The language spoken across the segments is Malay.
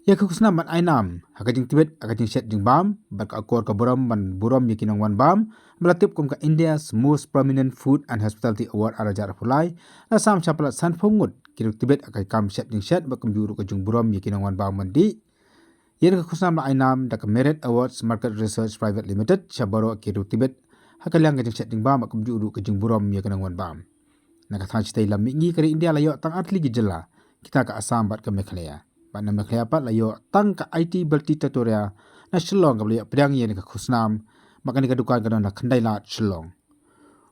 Ya kusna man ainam hakajing tibet hakajing shet jing bam bar ka akor ka buram man buram yakinang wan bam melatip kum ka India's most prominent food and hospitality award arajar fulai na sam chapala san phongut kiruk tibet akai kam shet jing shet bakum juru ka jung buram yakinang wan bam mandi yen ka kusna man ainam da ka Merit Awards Market Research Private Limited chabaro kiruk tibet hakalang ka jing shet jing bam bakum juru ka jung buram yakinang wan bam na ka than chitai lam mingi kari India layo tang atli gijela kita ka asam bat ka Meghalaya Bana Meghalaya pat layo tang ka IT Balti Tutorial na Shillong ka layo pedang yen ka khusnam makani ka dukan ka na khandai lat Shillong.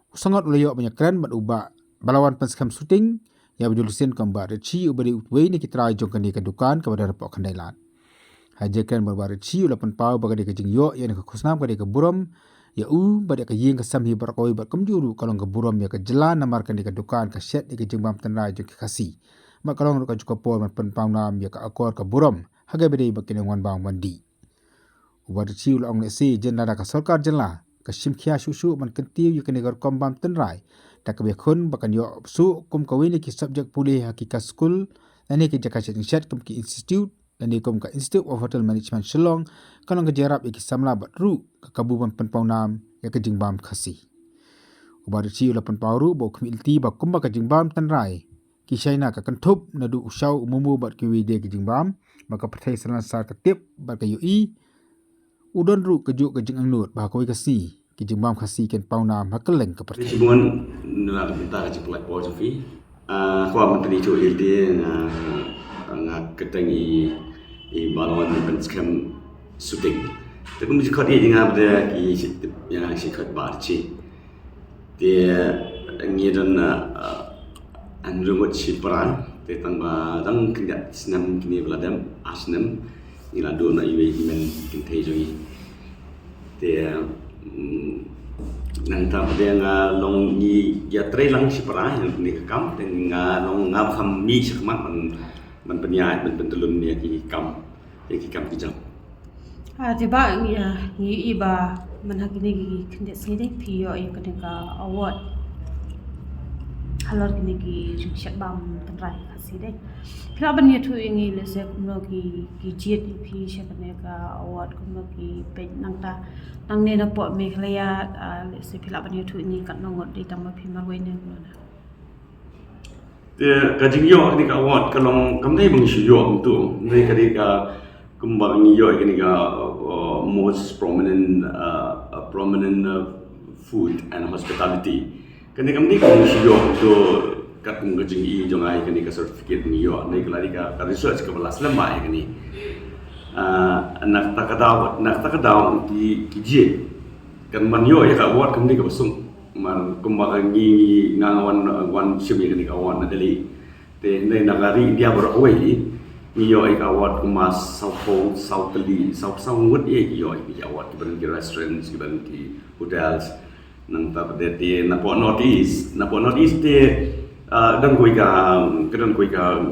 Usangot layo banyak keren bat uba balawan penskam shooting ya bujulusin kamba rechi ubari utway ni kitrai jong kani ka dukan ka badar pok khandai lat. Haje keren barbar rechi ulapan pau bagadi ka jingyo yen ka khusnam ka buram ya badi ka yeng ka samhi barakoi bat kumjuru kalong ka buram ya ka jelan namar kani ka dukan ka shet ni ka jingbam tanrai jong ki kasi. Makalong ka juga por man penpang nam ya ka akor ka buram hagai bedai bakin wan bang mandi ubar chiul ong le si jenara ka sarkar jenla ka simkhia susu man kentiu yu kene gar kombam tenrai tak be khun bakan yo su kum kawini ki subject puli hakika school ani ki jaka shet kum ki institute ani kum ka Institute of Hotel Management Shillong kalong ka jarap ki samla batru ka kabuban penpang nam ya ka jingbam khasi ubar chiul penpang ru bo khmilti ba kum ba ka jingbam tenrai Kisayna ka kantup na du usaw umumu bat kiwide ki jingbam maka pertai salan sar ketip bat kayu udon ru kejuk ke jing angnut ba koi kasi ki jingbam khasi ken pauna makeleng ka pertai Cibuan nula kita ka ciplak po sofi kwa menteri tu ilde nga keteng i balon ben skam shooting tapi mesti kau dia jangan pada ki yang si kau barci dia ngiran an rumut siparan te tangba dang kinda snam kini beladam asnam ila do na iwe himen kintei joi te nang ta de nga long ni ya tre lang siparan yang ni kam te nga long ngam kham mi sakmat man penyat man pentulun ni ki kam kijam tiba ni iba man hakini kinda sini pio yang kedeka award halor kini ki rikshat bam tenrai kasi deh. Kira ban yetu ingi lese kumno ki jet ipi shakane ka award kumno ki pej nangta nang ne na po Meghalaya lese pila ban yetu ingi kat nongot di tamba phimar wene kumna. Te kajing yo ni ka award kalong kamdai bang shu yo tu nei kadi ka kumbang ni yo ni ka most prominent food and hospitality kani kamni ka sio do kat ng jing I jongai kani ka certificate ni yo nei kelari ka research ka balas lama kani nak takadaw ki je kan man yo ya ka award kamni ka basung man kumbaga ni ngawan sibi kani ka award na dali te nei nagari dia bro away ni yo ka award kuma south ngut yo ki award ki restaurants ki hotels nang ta de na po northeast de dan koi ka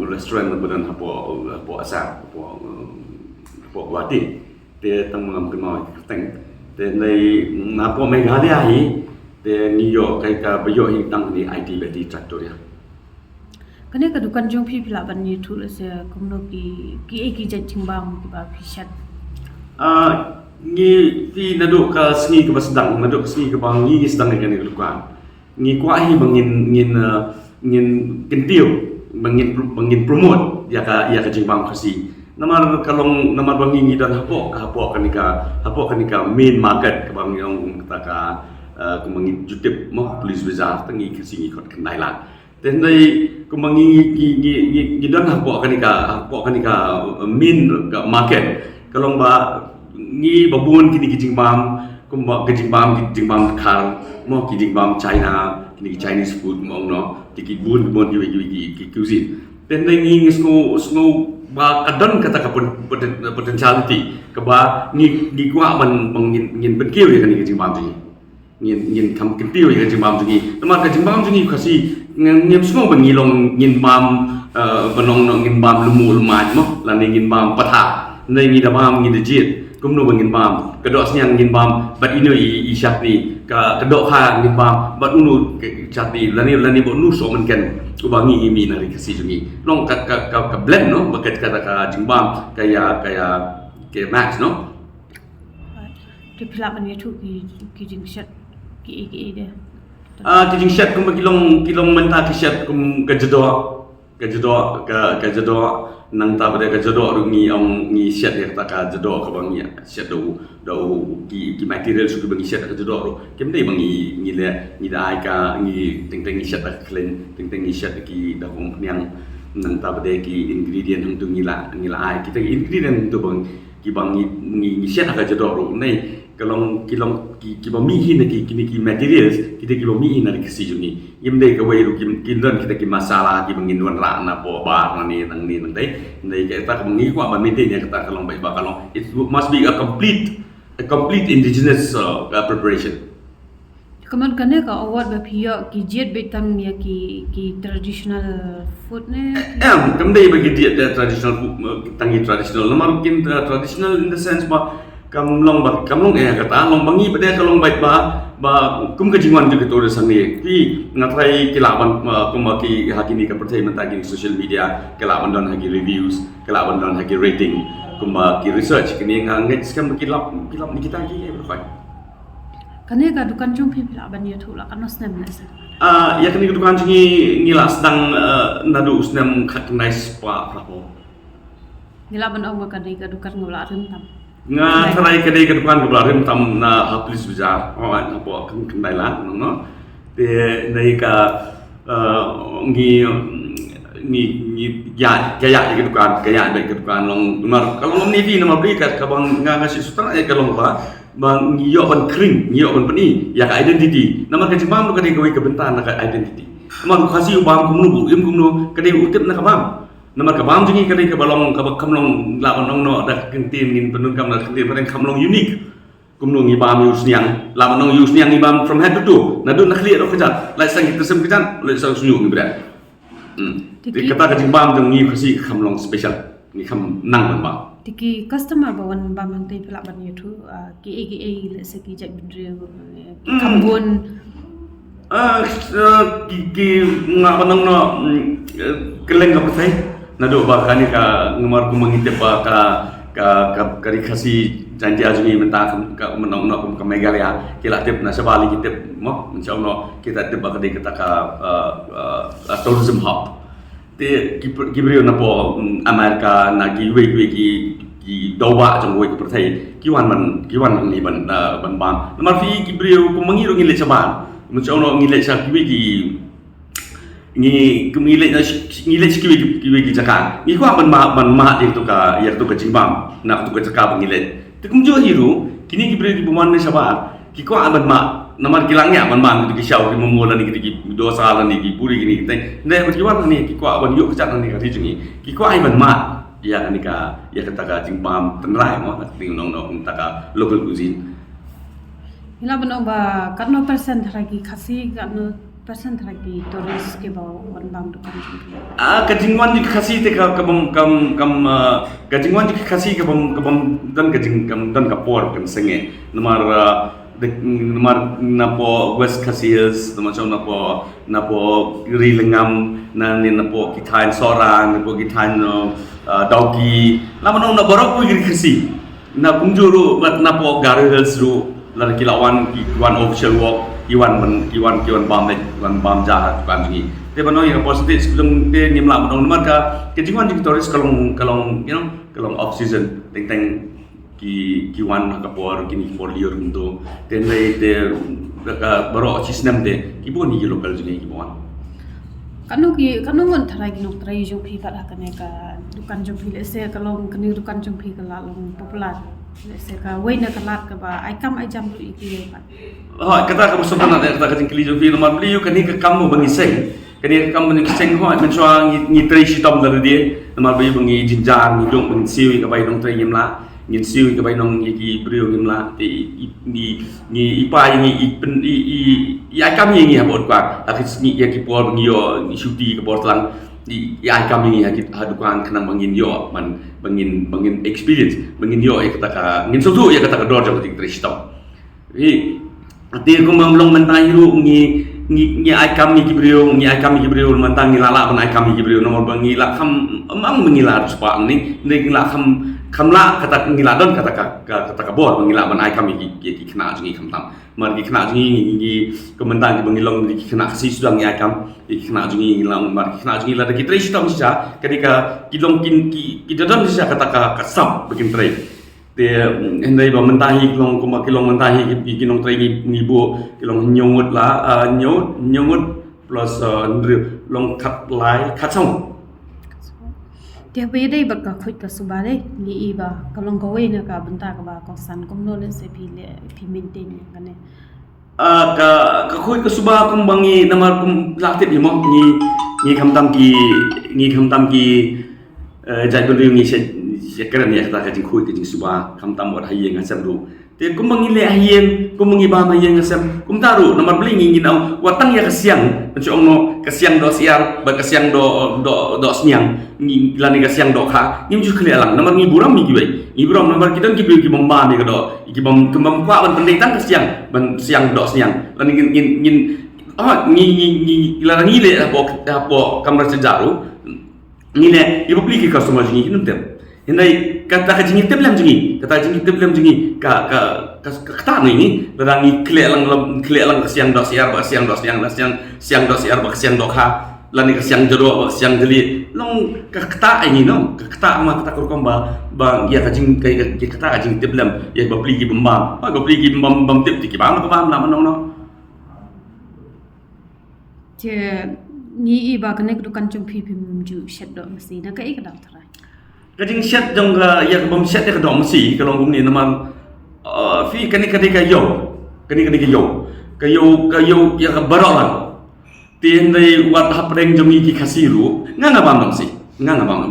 restaurant budan po asa po Guwahati de tang ngam kemau teng de nei na po Meghalaya hi de New York kai ka bayo hi tang ni IT Balti Trattoria Kani ka dukan jong phi pila ban ni thul se kumno ki jingbam ki ba phishat ni ti naduk ka sni ke basdang naduk sni ke bang ni sedang dengan ni lukan ni kuahi ngin kentiu bangin promote ya ka jingbam khasi namar kalong namar bangi ni dan hapo kanika main market ke bang yang kata ka kumangi jutip mo police bazaar tangi khasi ni kot kenai la then dai kumangi ni dan hapo kanika main market kalong ba ni babun kini kijingbam kumba kijingbam khal mo kijingbam China kini Chinese food mo no tikibun ki cuisine then ni sngo ba kadon kata ka potentiality ka ba ni kwa man ngin benkiu ya kini kijingbam ngin kam kentiu ya kijingbam ni tamar kijingbam ni khasi ngim sngo bangilong ngin bam banong ngin bam lumul maj mo lan ngin bam patha nei ni da bam ngin jit kumno bangin bam kedok siang ngin bam bat ino I syak ni ka kedok ha ni ba bat unu chati lani bo nu so man ken ku bangi imi nari kasi jungi long ka blend no bakat kata ka jingbam kaya match no Di pilap ni tu ki jing shat ki dia. ki jing shat kum kilong menta ki shat kum ka jado nang ta pada ka jado ni ni shat ya ka jado ka bangi shat do ki material su bangi shat ka jado kem dei bangi ni dai ka ni ting ni shat ka klen ting ni shat ki da hong nyang nang ta pada ki ingredient hang tu ngila ai kita ingredient tu bang ki bangi ni shat ka jado nei kalong ki ba mi hin ki materials kita ki ba mi hin ari kasi juni yimde ka wai ru ki don kita ki masala ki bangin wan ra na po bar na ni nang dai ka ta ngi ko ba maintain ya kata kalong bai ba kalong it must be a complete indigenous preparation. Kaman kane ka award ba phiya ki jet betang ya ki traditional food ne kam dei ba ki traditional food tangi traditional lamar kin traditional in the sense ba kamlong kata long bangi pada kalong baik ba kum ka jingwan ju ketor sangi ti ngatrai kilaban kumaki hakini ka pertai mentagi social media kilaban don hagi reviews kilaban don hagi rating kumaki research kini nganget skam kilap ni kita ki berkhoi kane ka dukan jong phi pilap ban ya thu la kanos nem na sa ya kini dukan jingi ngila sedang nadu usnam khatnais pa prapo ngila ban ong ka dei ka dukan ngola rim tam nga tharai kedai ke depan ke belakang tam na haplis bazaar na po kendai lah no te nei ka ngi ya ke dukan long mar kalau ni di nama beri kat kabang nga si sutra ya kalong ba bang yo ban kring yo ban pani ya ka identity nama ke jimam ka dei ke bentan na ka identity nama ku khasi ubam kumnu bu im kumnu ka dei utip na kabam nama kabam jingi kadai ke balong kamlong lawan no dak kentin ngin penun kam dak kentin pada kamlong unik kumno ngi bam use niang lawan no use niang ngi bam from head to toe nadu nak lihat kejat lai sang kita sem kejat lai sang sunyu ngi berat kata ka jing bam jong ngi khasi kamlong special ngi kam nang ban tiki customer bawan bam hang tei pilap ban ya thu ki le se ki jak bindre kambon ki ngabanang no keleng ka petai nado ba kani ka ngamar ku mangitip ba ka kari khasi janji ajmi menta ka menong no ka megalia kila tip na sabali kitip mo insyaallah kita tip ba kadai kata ka tourism hub te kibrio na po Amerika na ki ki doba jong we ka pertai kiwan ni ban bam namar fi kibrio ku mangiru ngile chaban insyaallah ngile sa ki ngilek kiwi jakan ni ko ban ma itu ka jingbam nak tu ka jaka ngilek tu kumjo hiru kini ki bre ki buman ne sabar ki ko ban ma namar kilangnya ban ki syau ki momola ni ki dosa la ni ki puri ki ni te ne ki wan ni ki ko ban yuk ka ni ka ri jingi ki ko ai ban ma ya ni ka ya kata ka jingbam tenrai mo nak ting nong ta ka local cuisine ila ban ba katno percent lagi khasi katno percent lagi tourist ke bawa wan bang dukan kajingwan di kasi te ka kajingwan di kasi ka bam dan dan kapor kan senge namar napo west kasias macam napo rilengam napo kitain sorang napo kitain dauki lama na borok ko kasi na kunjuru napo garels ru lan kilawan official walk iwan bam jahat kan ni te bano yang positif sebelum te nimla menong marka kejingan di tourist kalong off season teng ki wan ka por kini for year untuk ten te ka baro sistem te ki bon ni local jini ki bon kanu ngon tharai ki nok trai jo phi kala kane ka dukan jo phi se kalong kani dukan jo phi kala long popular se ka wei na kalat ka ba ai kam ai jam tu iki ba kata ka musuh na kata ka tingkili jo film mar beliau kani ka kamu bangiseng kani ka kamu bangiseng ho men chwa ngi trai shi tom da dia mar beliau bangi jinjar ni dong bang siwi ka bai dong trai yimla ngin siwi ka bai dong iki beliau yimla ti ni ipa ni i ai kam ni ha bot kwa akis ni ya ki por bangi yo ni shuti ka bor tlang di ai kam ni ha ki hadukan kana bangin yo man bangin experience bangin yo kata ka ngin sotu ya kata ka dor jo ti trai shi tom Ati kembang long mentang hiru ngi ai kam ngi Gibril mentang ngi lala ban ai kam ngi Gibril nomor bang ngi la kham amang mengila sepa ni ngi la kham la kata ngi la don kata kabor bang ngi la ban ai kam ngi kena ngi kham tam mar ngi kena ngi kementang bang ngi long ngi kena si sudah ngi ai kam ngi kena ngi lang mar kena ngi la de kitri sitam sisa ketika kilong ki dodon sisa kata ka sam bikin trai te hendai ba mentahi kilong mentahi kinong trai ni bu kilong nyongut la nyongut plus long kat lai kat song dia beda berka khut ka subare ni iba kalong ko we na ka benta ka ba ko san kom no le se pi maintain kan ne ka khut ka suba kum bangi namar kum laktit ni mo ni kham tam ki jai ko ni se keran ya ta ka jing khut ka jing suba kham tam wat hayeng asam ru te kum bangi le hayeng kum bangi ba hayeng asam kum taru namar beli ngi nau watang ya kasiang mencu ongno kasiang do siar ba kasiang do sniang ngi lani kasiang do kha ngi ju khli alang namar ngi buram mi giwe ngi buram namar kidan ki bi bom ba ni ka do ki bom kembang kwa ban pendai tang kasiang ban siang do sniang lani ngin ngi lani le apo kamar sejaru ngi le ibu beli ki customer ngi num tem hindai kata ka jingi teblam jingi ka kata ni ladangi kle alang kasiang do siar ba siang do kha lani kasiang jero ba siang jeli long ka kata ini no ka kata ma kata kurkom ba ya ka jing kai kata jing teblam ya ba beli ki bambam bam tip ki bam la no je ni iba kan ek dukan chum phi ju shed do mesti na ka ik da thara kajing set jong ya bom set ya dom si kalau gum ni naman fi kani ka yo ka yo ya ka barolan tin dai wat hapreng jong ki khasiru nga bam si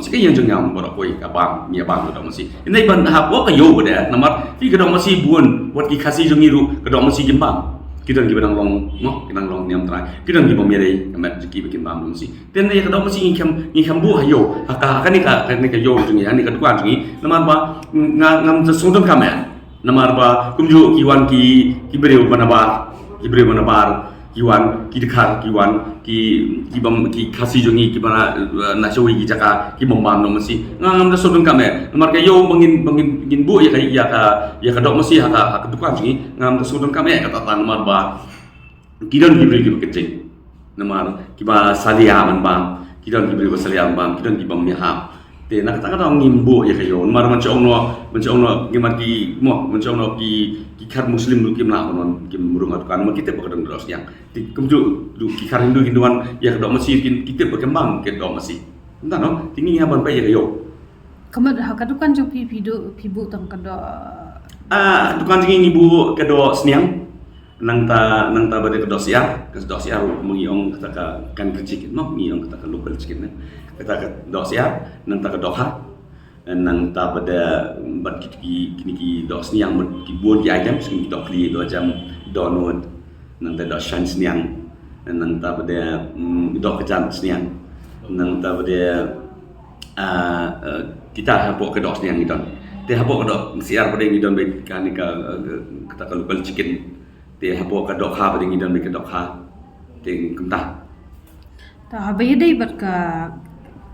ka yang jong ngam borok koi ka bam mi bam dom si inai ban ha bo ka yo de namar fi ka dom si buon wat ki khasi jong iru ka dom si gimbam kita ngi benang long no kita long niam trai kita ngi bom yere kamat ki bikin bam dom si ten ya ka dom si ngi kham bu hayo ka ni ka yo jong ya ni ka tuan jong namar ba ngam sodom kamya namar ba kumju kiwan ki beriu manabar kiwan ki dekhar kiwan ki bam ki khasi jongi ki bana nasawi ki jaka ki bombam no masi ngam da sodon kame namar ka yo bangin bu ya ka dok masi ha ka dukan jongi ngam da sodon kame ka ta namar ba kidan ki beri ki kecing namar ki ba salia man bam kidan ki beri ba salia bam kidan ki bam mi ha te nak kata ngimbo ya kayo namar man chong no ngimar ki mo man chong no ki kar muslim lu kim la non kim murung atukan man kita bakadang dos yang ti kumju du ki kar hinduan ya ka do masih kita berkembang ke do masih entah no tinggi ngaban pa ya kayo kamat ha ka dukan chum phi bu tang ka do dukan tinggi ibu ke do sniang nang ta bade ke do siar mengiong kata kan kecik no mengiong kata local chicken kata do siar nang ta ke do ha nang ta pada bat ki do sniang ki buon ki item sing do kli do jam do nod nang ta do shan sniang nang ta pada do kejam sniang nang ta pada kita hapok ke do sniang ni don te hapok ke do siar pada ni don be kan ka kata local chicken te hapok ke do kha pada ni don be ke do kha te kumta ta ba yedai bat ka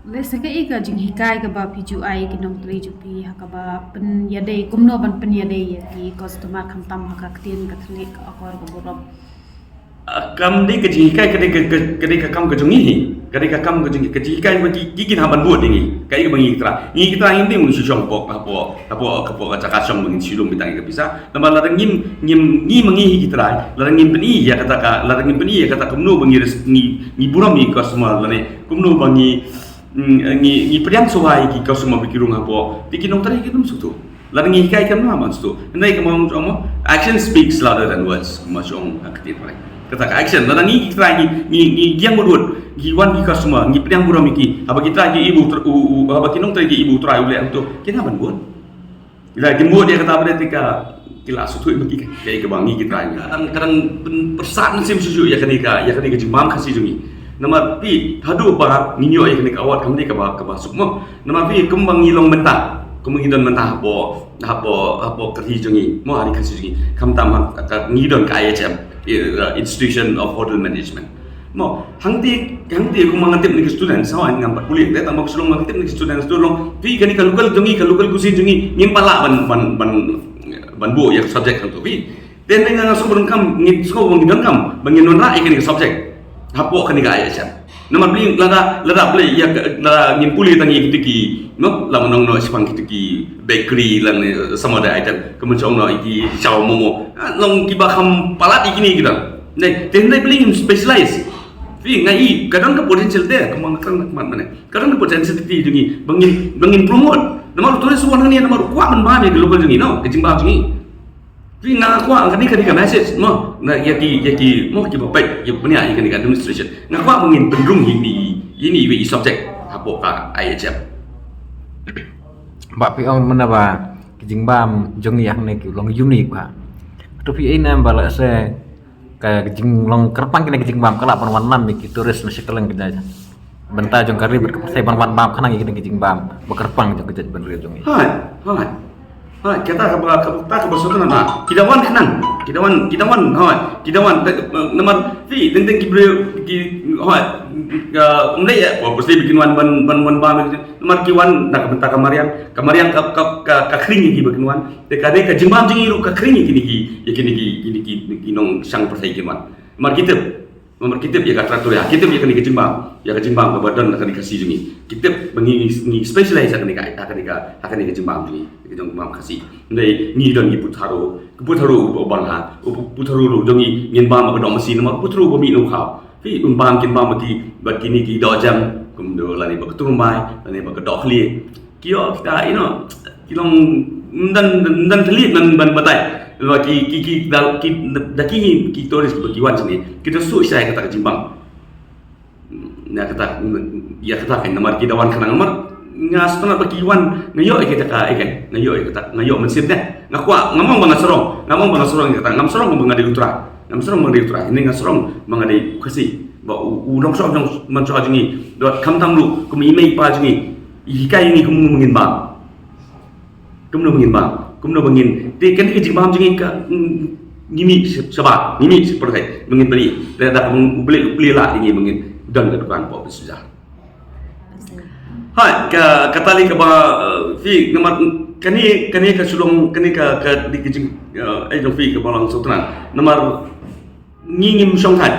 lesa ka ika jing hikai ka ba piju ai ki nong tri ju pi ha ka ba pen yadai kumno ban pen yadai ya ki customer kham tam ha ka tin ka thli ka akor ka borom kam de ka jing hikai ka kam ka jong hi ka kam ka jing ka jing hikai ba ki kin ha ban buat ni ka ika bangi kita ini mun su chong pok hapo ka chaka chong mengin silum bitang ka bisa nama la ngim mengi hi kita la ngim peni ya kata kumno bangi ni buram ni customer la ne kumno bangi ngi priang sohai ki kau semua pikirung apa bikin nong tadi kita musuh lalu ngi kai kan nama musuh nai kamu action speaks louder than words macam aktif mereka kata action lalu ngi kita ngi yang berdua giwan ki kau semua ngi priang buram iki apa kita lagi ibu apa kinong tadi ibu terai oleh untuk kita ban buat bila gemuk dia kata pada tika kila sutui bagi kayak kebangi kita kadang persan sim susu ya kenika jimam kasih jungi nama pi hadu barat ninyo ya kena awat kami ke ba sukmo nama pi kembang ngilong mentah kemungkinan mentah hapo kerja jengi mo hari kerja jengi kam tam ngidon ka IHM Institution of Hotel Management mo hangti ko mangantip ni student sawan ngam kuliah dia tambah sulung mangantip ni student sulung pi kani kalukal kusin jengi ngim pala ban bu ya subjek kan tu pi then dengan sumber kam ngin sko ngidon kam bangin ra ikani subjek hapo kani ka IHM nomor beli lada beli ya lada ngin puli tangi kitiki no la manong no sipang kitiki bakery lang sama ada item kemudian no iki chow momo long kiba kham palat ikini gitu nei tendai beli ngin specialize fi ngai kadang ke potential dia kemang kan mana kadang ke potential ti jungi bangin promote nomor tulis suwan ni nomor kuat man ba me global jungi no kejimba jungi fi nga kuat kan ni ka message mo na yaki mo ki bapak ya punya ikan administration nga kuat bangin pendrung ini we subject hapo ka IHM Mbak Piong mana ba kejingbam jong yang ne long unik ba tu pi ina bala se ka kejing long kerpang kena kejingbam kala pan nam mi turis nasi keleng kita benta jong kari berkepasai ban bam kana kena kejingbam bekerpang jong kejat ben jong hai kita ka bersatu na kidawan nomor fi tentang umlay ya pasti bikin ban nomor kiwan nak bentar kamarian ka kering ki bikin wan te kade ka jimbam jingi ru ka kering ki nong sang persai kiwan nomor kitab ya ka traktor ya kitab ya kani ka jimbam ka badan kani ka si jingi kitab bangi ni specialize kani ka jimbam jingi jong mam kasi ndai ni don ni putharu bangha putharu ru jongi ngin bam ka dom si nomor putharu bo mi no khaw fi bam kin bam ti kini ki do jam kum do lani ba ketu mai lani ba kedok khli kio kita kilong dan telit ban batai lo ki toris ki wan sini kita su saya kata jimbang na kata ya kata kan nomor ki dawan kana nomor ngas tana bakiwan ngayo kita ka ikan ngayo mensip deh ngakwa ngamong bang sorong kata ngam sorong bang ngadi utra ini ngasrong bang ngadi kasi ba ulong so jong man so jingi dot kam tam lu kum imei pa jingi ikai ni kum mungin ba kum no mungin te kan ki jimbam jingi ka ngimi sabat ngimi seperti mungin beli da beli lah ini mungkin dan ke depan pop sudah hai katali ka ba fi nomor kani ka sulong kani ka di kijing ai jong fi ka balang sotran nomor ngim song thai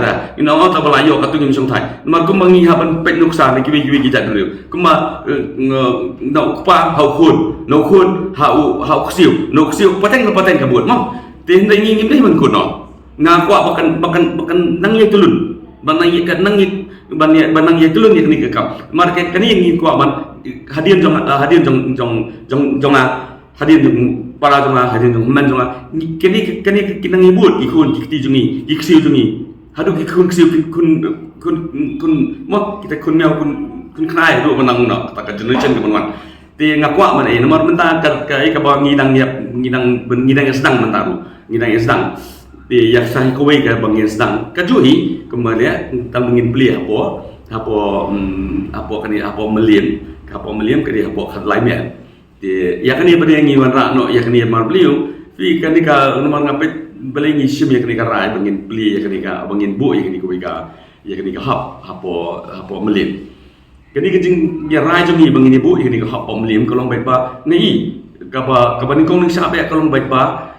ra ino ta bala yo ka tu ngim song thai nomor kum mangi haban pek nuksa ni kiwi kijat dulu kuma no pa hau khun hau ksiu paten ka buat mau te ndai ngim dei man kun no nga kwa bakan nang ye tulun banang ye ka nang ye banang ye tulun ye ni ka mar kani ngi kwa ban hadian jong para jong hadian jong man jong kani kinang ibut ikun kiti jungi iksiu jungi hadu ikun ksiu kun mo kita kun meo kun knai do manang na ta ka generation ke man te ngakwa man nomor menta ka ba ngidang sedang mentaru ngidang sedang di yang saya kawai ke bangin sedang kajuhi kembali kita mengin beli apa meliam ke dia apa lainnya di ya kan dia pada yang iwan rak no ya kan dia mar beliau fi kan dia nomor ngapit beli ngisim ya kan dia rai bangin beli ya kan dia bangin bu ya kan dia kawai ya kan dia apa meliam kan dia kejing ya rai jom ni bangin ibu ya kan dia apa meliam kalau baik ba ngai kapa ni kong ning sabe kalau baik ba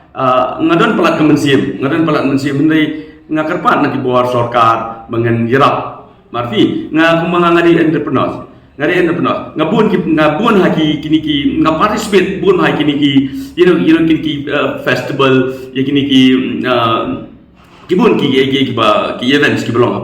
ngadon pelat kemensiam ndai ngakarpat nak dibuat sorkar dengan yerap marfi ngakumang ngadi entrepreneurs ngabun haki kini ki ngaparticipate bun haki kini ki kini ki festival ya kini ki kibun ki events ki belong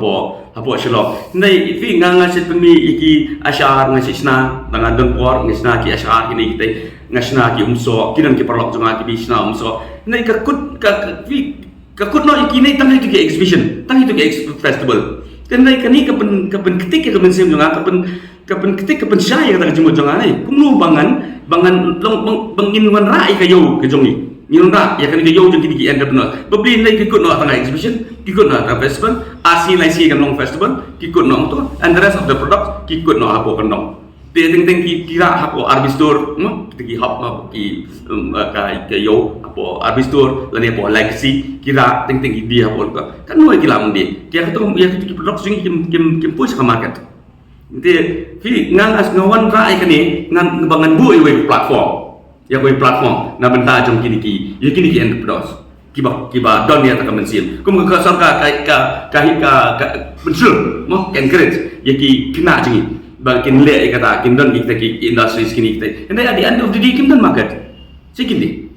apa shelo ndai fi ngasit pemi iki asyar ngasisna dangadon por ngasna ki asyar kini kita ngasna ki umso kinan ki perlok jonga ki bisna umso nai kakut no ikini tang itu ke exhibition tang itu ke festival kenai kani kapen ketik ke mensim jonga kapen ketik kapen syai kata jumut jonga ai kumlu bangan bangin wan rai ka yo ke jongi nyun ra ya kan ke yo jong ki entrepreneur bebli nai kikut no tang exhibition kikut no tang festival asi lai si kan long festival kikut no to and the rest of the product kikut no apo kan dong Dia teng kira hapo arbistor kita ki hap ki ka yo hapo arbistor lani hapo legacy kira teng dia hapo kan no kila mandi dia tu ki production kim push ka market dia fi ngang ngawan rai kani ngan bangan bu iwe platform ya ko platform na benta jong kini ki enterprise kiba don dia tak mensim kum ka sarka ka betul mo encourage yaki kena jingi bakin le kata kimdan kita ki industries kini kita and at the end of the day kimdan market sikin di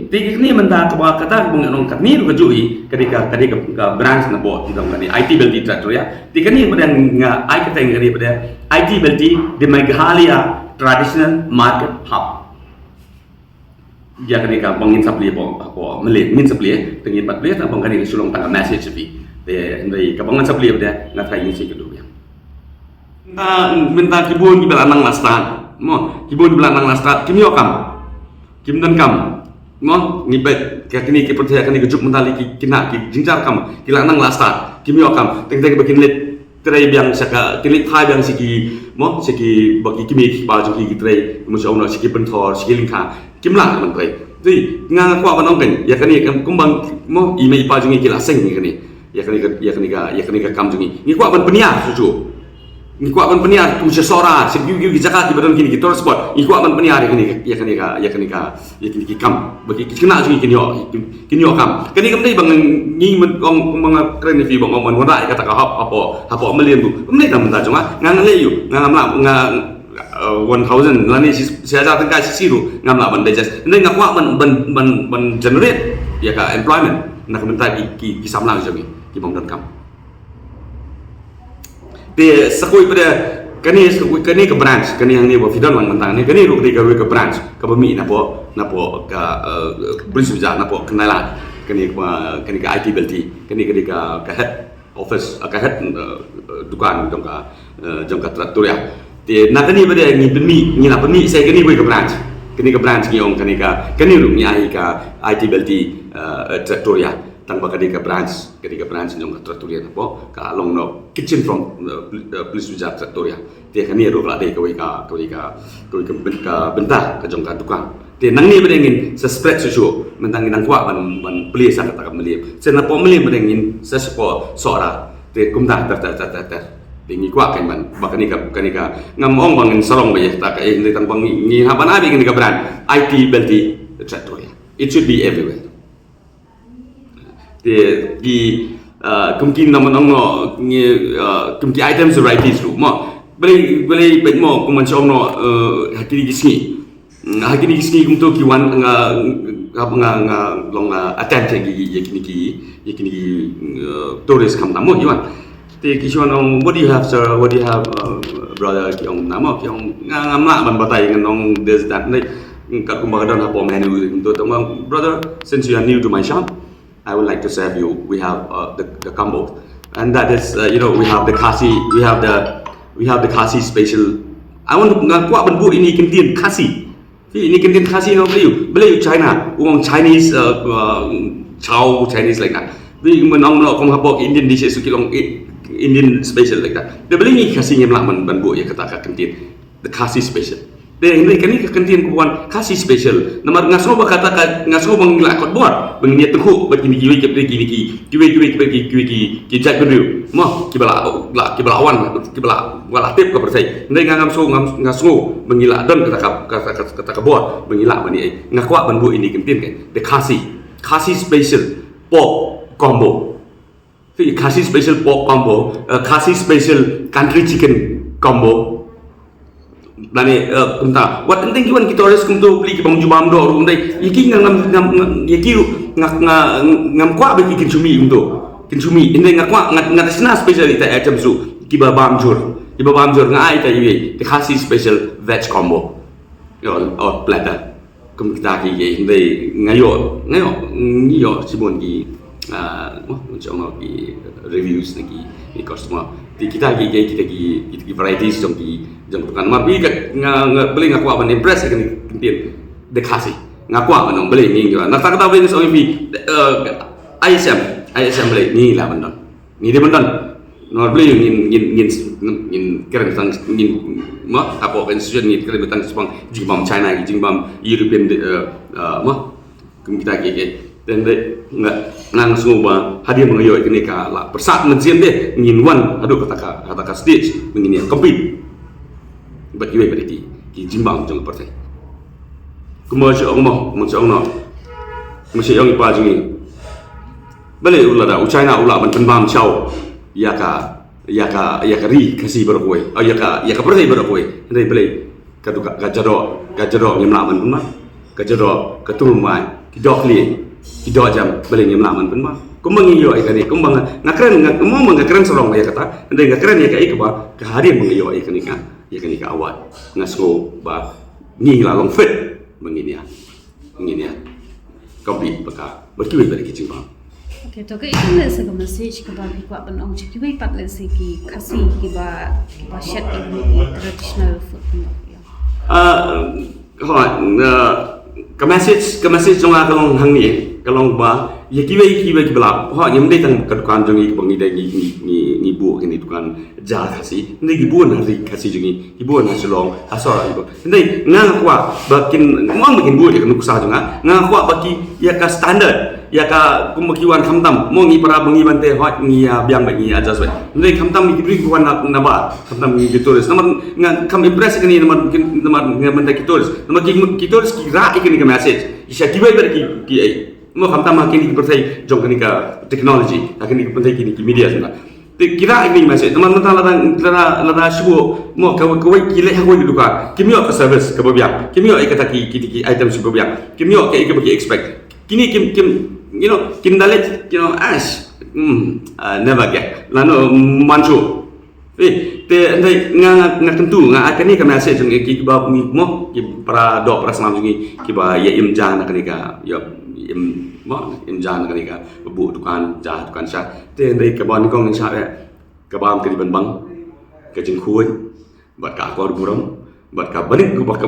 ti ni menda ka kata bung anong katni ru jui kadika brands na bo tidong kani IT Belti tractor ya ti kani pada nga ai kata ngani pada IT Belti di Meghalaya traditional market hub dia kadika bangin supply bo mele min supply tengin supply ta bang kani sulong tang message fi de ndai ka bangan supply pada ngatai ni sikidu ya minta kibun kibala nang lastan mo kibun kibala nang lastan kimyo kam kim dan kam mo ngibet kini ki percaya kini kejuk mentali kina ki jingjar kam kila nang lastan kimyo kam teng bakin lit tray biang saka kini thai biang siki mo siki baki kimi ki ba ju ki tray mo so no siki penthor siki lingkha kimla man tray ti nga kwa banong kan ya kini kumbang mo ime pa ju ki la seng ni kini ya kini ka kam ju ni kwa ban penia suju ni kuat ban peniar tu sesora segiu zakat di badan kini kita sport ni kuat ban peniar kini kini kam bagi kena sini kini kam kini kam ni bang ni meng keren ni bang mon wadai kata ka apa melian tu ni dah mentah cuma ngang leyu ngang lam ngang 1000 lani siaja tengkai siru ngam la ban digest ni ngak kuat ban generate ya ka employment nak mentah ki samlang jami ki bang dan kam dia sekui pada kani ke branch kani yang ni buat fidon lang mentang ni kani ruk ke branch ke bumi napo ke Prince Bijak napo kenalan kani ke IT Belti kani ke head office ke head dukan jong ka traktor ya dia nak kani pada ni bumi ni lah bumi saya kani ke branch ni ong kani ruk ni ai ke IT Belti traktor ya tang bakadi ka branch jong traktoria napo ka long no kitchen from Police Bijak traktoria dia kani ro la dei ka bentah ka jong ka tukang dia nang ni bedengin sa spread susu mentang nang kwa ban beli sa kata ka meli sen napo meli bedengin sa spo sora dia kumda ter tingi kwa kan ban bakani ka ngamong bangin sarong ba ta ka ni tang bang ni haban abi kani ka brand IT Belti traktoria it should be everywhere di kumkin naman ang no kumki items varieties ru mo beli pet mo kuman siya no hakini gisni kumto ki wan nga long attend yakini tourist kam namo iwan te kiswan on what do you have sir what do you have brother ki on namo ki on ngamla ban batai nong this that like ka kumbaga don hapo menu kumto tamang brother since you are new to my shop I would like to serve you. We have the combo, and that is we have the Khasi special. I want to kuat benbut ini kantin Khasi. Ini kantin Khasi no beli China, uang Chinese chow Chinese like that. We menang kong hapok Indian dishes kilong Indian special like that. Dia beli ni Khasi yang melak benbut ya kata kantin the Khasi special. Dia ini kani kantin kuan Khasi special. Nomor ngaso ba kata ngaso bang lakot buat bang ni tengku begini kiwi ki jack beriu mo kibala awan kibala wala tip ka persai ndai ngaso mengila don kata ka buat mengila mani ngakwa ban bu ini kantin kan the Khasi special pork combo Khasi special pork combo Khasi special country chicken combo Dani kunta wat penting kiwan kita harus kuntu beli ki bang jubam do ru ndai iki ngam kwa bagi kincumi untuk kincumi indai ngakwa ngatasna special ita item su ki babam jur ngai ta iwi the Khasi special veg combo or platter kum kita ki indai ngayo sibon ki macam ki reviews lagi ni customer kita ki varieties jong bukan mapi beli ngaku apa impress kan kantin the Khasi ngaku apa nong beli ni juga nak tak tahu beli ISM beli ni lah benar ni dia benar nor beli ngin keren tang ngin ma apa institution ngin keren tang sepang jingbam China jingbam European kita ke dan ngang semua hadir mengayo ini kala persat menjian deh ngin wan aduh kata stage ngin compete bagi we berarti ki jimbang jong partai kemudian orang no masih yang ipa jingi balik ulah China ulah penbam chau ya ka ri kasih berkoi ya ka partai berkoi ndai balik gajaro nyamla man pun gajaro ketul mai kidok li kidok jam balik nyamla man pun kumbang iyo ikani kumbang ngakren ngomong ngakren sorong ya kata ndai ngakren ya ka ikba kehadian mengiyo ikani ka awat ngasko ba ngi la long fit menginia complete baka berkiwi balik jimbang. Okay, to ke itu le se ke message ke ba bi kwa banong chi ki pat le se ki khasi ki ba shed in traditional food ya. Ke message jong kalong hang ni kalong ba ya ki bela ho nyam dei tang kan jong ki bangi dai ni bu ni tukan ja khasi ni ki bu na ri khasi jong ki bu na selong asora ibo ndai ngang kwa bakin mong bakin bu ya kan kusa jong ngang kwa baki ya ka standard ya ka kumakiwan khamtam mo ngi para bangi bante hot ngi biang bagi aja swe ndai khamtam mi kibri kuan na ba khamtam mi kitoris namar ngan kam impress kini namar bante kitoris namar kitoris ki ra ikini ka message isya kibai ber ki ai mo khamtam ma kini pertai jong kini ka technology akini pertai kini ki media sana te kira ini message namar mata lada shubo mo kawai kile ha koi duka kimyo ka service ka bobya kimyo ikata ki item shubo bya kimyo ka ikaba ki expect kini kim kim dalet ash never get lano mancho te ndai nga tentu nga akani ka message ng ki ba mo ki para do para salam ngi ki ba ya im jan akani ka ya im jan akani ka bu dukan sha te ndai ka ban kong sha ka bam ki ban bang ka jing khuoi bat ka ko buram bat ka balik ku bak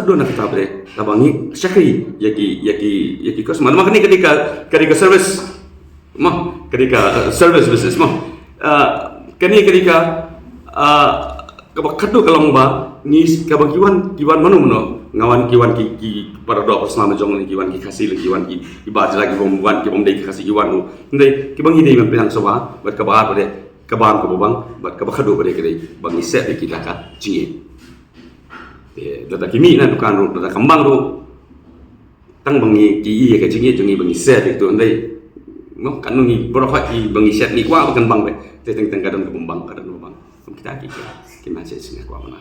do na kita bre tabangi syakri yaki kos mana makni ketika service service business ketika kabak kalong ba ni kabang kiwan mano ngawan kiwan ki para do personal jong ni kiwan ki khasi le kiwan ki ibadah lagi bomwan ki bomdai ki khasi kiwan ndai ki bangi dei man penang soba bat kabar bre kabang ko bang bat kabak do bre kre bangi set ki laka jingi data kimi na dukan ro data kambang ro tang bangi ki ka jingi jungi bangi set itu ndai no kan ngi boro kha ki bangi set ni kwa kan bang be te teng kadang ke bang kita ki message ni kwa mana